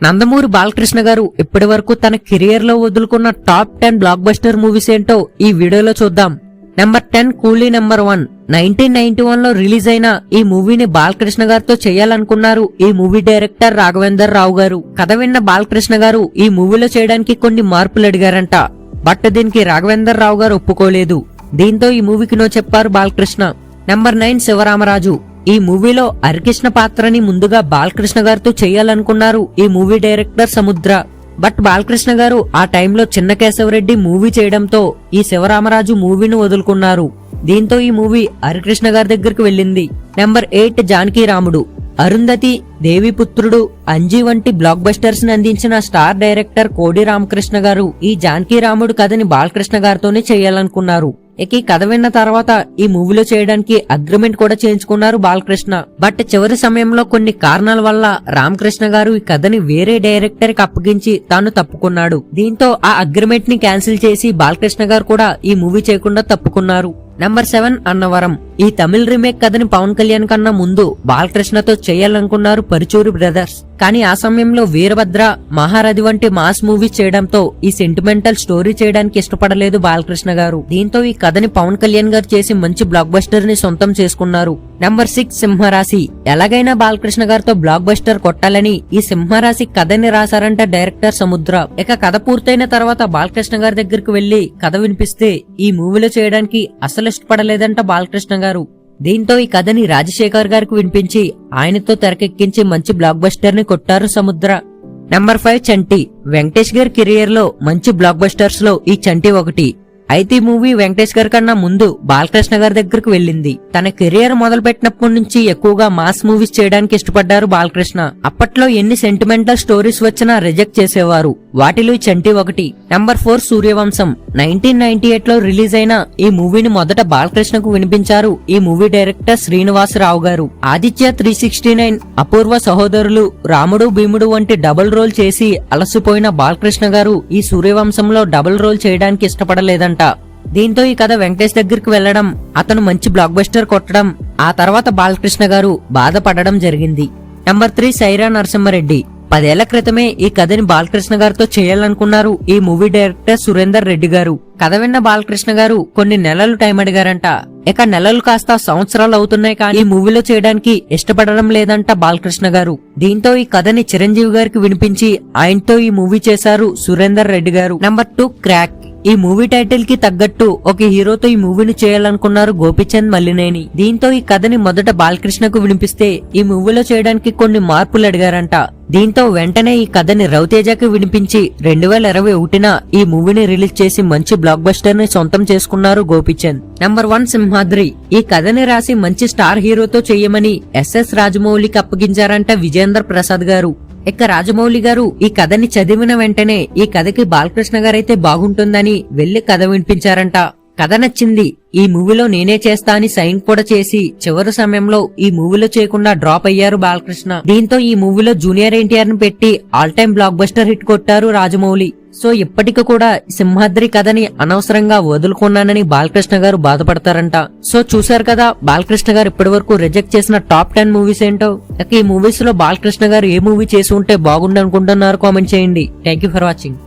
నందమూరి బాలకృష్ణ గారు ఇప్పటి వరకు తన కెరియర్ లో వదులుకున్న టాప్ 10 బ్లాక్ బస్టర్ మూవీస్ ఏంటో ఈ వీడియోలో చూద్దాం. నెంబర్ 10 కూలీ నెంబర్ 1. 1991 లో రిలీజ్ అయిన ఈ మూవీని బాలకృష్ణ గారితో చేయాలనుకున్నారు ఈ మూవీ డైరెక్టర్ రాఘవేందర్ రావు గారు. కథ విన్న బాలకృష్ణ గారు ఈ మూవీలో చేయడానికి కొన్ని మార్పులు అడిగారంట. బట్ దీనికి రాఘవేందర్ రావు గారు ఒప్పుకోలేదు. దీంతో ఈ మూవీకి నో చెప్పారు బాలకృష్ణ. నెంబర్ 9 శివరామరాజు. ఈ మూవీలో హరికృష్ణ పాత్రని ముందుగా బాలకృష్ణ గారితో చేయాలనుకున్నారు ఈ మూవీ డైరెక్టర్ సముద్ర. బట్ బాలకృష్ణ గారు ఆ టైంలో చిన్న కేశవరెడ్డి మూవీ చేయడంతో ఈ శివరామరాజు మూవీని వదులుకున్నారు. దీంతో ఈ మూవీ హరికృష్ణ గారి దగ్గరికి వెళ్ళింది. నెంబర్ 8 జానకి రాముడు. అరుంధతి, దేవిపుత్రుడు, అంజీ వంటి బ్లాక్ బస్టర్స్ ని అందించిన స్టార్ డైరెక్టర్ కోడి రామకృష్ణ గారు ఈ జానకి రాముడు కథని బాలకృష్ణ గారితోనే చేయాలనుకున్నారు. ఇక ఈ కథ విన్న తర్వాత ఈ మూవీలో చేయడానికి అగ్రిమెంట్ కూడా చేయించుకున్నారు బాలకృష్ణ. బట్ చివరి సమయంలో కొన్ని కారణాల వల్ల రామకృష్ణ గారు ఈ కథని వేరే డైరెక్టర్ కి అప్పగించి తాను తప్పుకున్నాడు. దీంతో ఆ అగ్రిమెంట్ ని క్యాన్సిల్ చేసి బాలకృష్ణ గారు కూడా ఈ మూవీ చేయకుండా తప్పుకున్నారు. నెంబర్ 7 అన్నవరం. ఈ తమిళ రీమేక్ కథని పవన్ కళ్యాణ్ కన్నా ముందు బాలకృష్ణతో చేయాలనుకున్నారు పరుచూరి బ్రదర్స్. కానీ ఆ సమయంలో వీరభద్ర, మహారథి వంటి మాస్ మూవీస్ చేయడంతో ఈ సెంటిమెంటల్ స్టోరీ చేయడానికి ఇష్టపడలేదు బాలకృష్ణ గారు. దీంతో ఈ కథని పవన్ కళ్యాణ్ గారు చేసి మంచి బ్లాక్ బస్టర్ ని సొంతం చేసుకున్నారు. నెంబర్ 6 సింహరాశి. ఎలాగైనా బాలకృష్ణ గారితో బ్లాక్ బస్టర్ కొట్టాలని ఈ సింహరాశి కథని రాశారంట డైరెక్టర్ సముద్ర. ఇక కథ పూర్తయిన తర్వాత బాలకృష్ణ గారి దగ్గరికి వెళ్లి కథ వినిపిస్తే ఈ మూవీలో చేయడానికి అసలు ఇష్టపడలేదంట బాలకృష్ణ గారు. దీంతో ఈ కథని రాజశేఖర్ గారికి వినిపించి ఆయనతో తెరకెక్కించి మంచి బ్లాక్ బస్టర్ ని కొట్టారు సముద్ర. నెంబర్ 5 చంటి. వెంకటేష్ గారి కెరియర్ లో మంచి బ్లాక్ బస్టర్స్ లో ఈ చంటి ఒకటి. అయితే ఈ మూవీ వెంకటేష్ గారి కన్నా ముందు బాలకృష్ణ గారి దగ్గరకు వెళ్ళింది. తన కెరియర్ మొదలు పెట్టినప్పటి నుంచి ఎక్కువగా మాస్ మూవీస్ చేయడానికి ఇష్టపడ్డారు బాలకృష్ణ. అప్పట్లో ఎన్ని సెంటిమెంటల్ స్టోరీస్ వచ్చినా రిజెక్ట్ చేసేవారు. వాటిలో ఈ చంటి ఒకటి. నెంబర్ 4 సూర్యవంశం. 1998 లో రిలీజ్ అయిన ఈ మూవీని మొదట బాలకృష్ణకు వినిపించారు ఈ మూవీ డైరెక్టర్ శ్రీనివాసరావు గారు. ఆదిత్య 369, అపూర్వ సహోదరులు, రాముడు భీముడు వంటి డబుల్ రోల్ చేసి అలసిపోయిన బాలకృష్ణ గారు ఈ సూర్యవంశంలో డబుల్ రోల్ చేయడానికి ఇష్టపడలేదంట. దీంతో ఈ కథ వెంకటేష్ దగ్గరికి వెళ్లడం, అతను మంచి బ్లాక్ బస్టర్ కొట్టడం, ఆ తర్వాత బాలకృష్ణ గారు బాధపడడం జరిగింది. నెంబర్ 3 సైరా నరసింహారెడ్డి. 10 ఏళ్ల క్రితమే ఈ కథని బాలకృష్ణ గారితో చేయాలనుకున్నారు ఈ మూవీ డైరెక్టర్ సురేందర్ రెడ్డి గారు. కథ విన్న బాలకృష్ణ గారు కొన్ని నెలలు టైం అడిగారంట. ఇక నెలలు కాస్త సంవత్సరాలు అవుతున్నాయి కానీ ఈ మూవీలో చేయడానికి ఇష్టపడడం లేదంట బాలకృష్ణ గారు. దీంతో ఈ కథని చిరంజీవి గారికి వినిపించి ఆయనతో ఈ మూవీ చేశారు సురేందర్ రెడ్డి గారు. Number 2 crack. ఈ మూవీ టైటిల్ కి తగ్గట్టు ఒక హీరోతో ఈ మూవీని చేయాలనుకున్నారు గోపిచంద్ మల్లినేని. దీంతో ఈ కథని మొదట బాలకృష్ణకు వినిపిస్తే ఈ మూవీలో చేయడానికి కొన్ని మార్పులు అడిగారంట. దీంతో వెంటనే ఈ కథని రవితేజకి వినిపించి 2021న ఈ మూవీని రిలీజ్ చేసి మంచి బ్లాక్ బస్టర్ ని సొంతం చేసుకున్నారు గోపిచంద్. నెంబర్ 1 సింహాద్రి. ఈ కథని రాసి మంచి స్టార్ హీరోతో చేయమని ఎస్ఎస్ రాజమౌళికి అప్పగించారంట విజేంద్ర ప్రసాద్ గారు. ఇక రాజమౌళి గారు ఈ కథని చదివిన వెంటనే ఈ కథకి బాలకృష్ణ గారైతే బాగుంటుందని వెళ్లి కథ వినిపించారంట. కథ నచ్చింది, ఈ మూవీలో నేనే చేస్తా అని సైన్ కూడా చేసి చివరి సమయంలో ఈ మూవీలో చేయకుండా డ్రాప్ అయ్యారు బాలకృష్ణ. దీంతో ఈ మూవీలో జూనియర్ ఎన్టీఆర్ ని పెట్టి all time block buster hit కొట్టారు రాజమౌళి. సో ఇప్పటికి కూడా సింహాద్రి కథని అనవసరంగా వదులుకున్నానని బాలకృష్ణ గారు బాధపడతారంట. సో చూశారు కదా బాలకృష్ణ గారు ఇప్పటి వరకు రిజెక్ట్ చేసిన టాప్ 10 మూవీస్ ఏంటో. ఈ మూవీస్ లో బాలకృష్ణ గారు ఏ మూవీ చేసి ఉంటే బాగుండు అనుకుంటున్నారు కామెంట్ చేయండి. Thank you for watching.